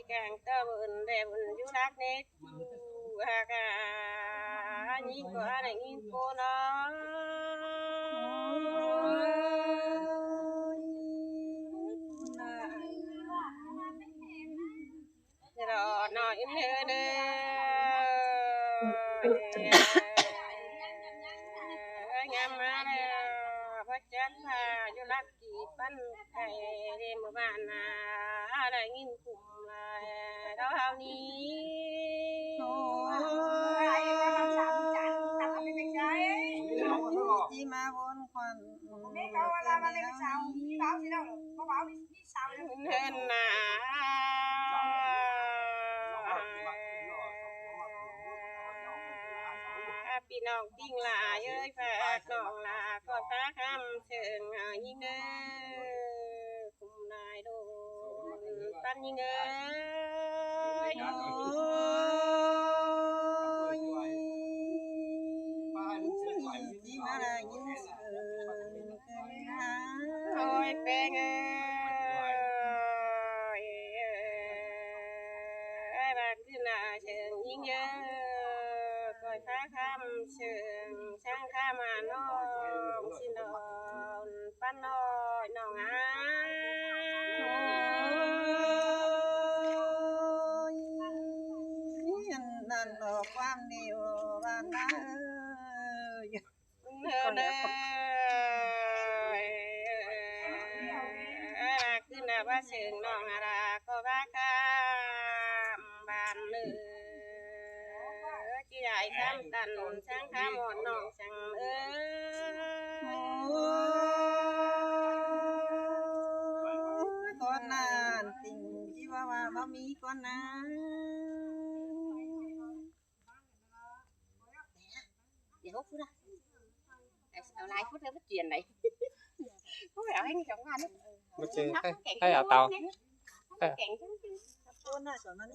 càng tơ bừng đẹp du đắc nét cả nhìn của này nhìn cô nó rồi nói nữa ngắm mà bắt chân là du đắc kỳ bắn cái đêm một bạn à đây nhìn cùng đó hao ní chỉ mà vốn còn nên làพี่น้องติ้งหลายเอ้ยฝากน้องลาก็ฟ้าคำเชิงยิงเอ้ยคุมนายโดนปันยิงเอ้ยchỉ mà là những sựโอ้ยแป้งเอ้ยบานขึ้นหน้าเชิงยิงเอ้ยคอยฟ้าคำเชิงช่างข้ามาน้องสินอนปั้นน้อยน้องอ้านั่นดอกความเดียวบ้านนาเด้อขึ้นหน้าบ้านเชิงน้องอาราก็บ้ากามบ้านเนื้อที่ใหญ่ข้ามตันช่างข้ามหมดน้องช่างcon nàn tình chỉ bao mi con nàn để hút phút raเอาลายphútแล้วchuyển này có vẻ anh chồng ănไม่เจอให้เอาเตา cảnh con này chuẩn nó đi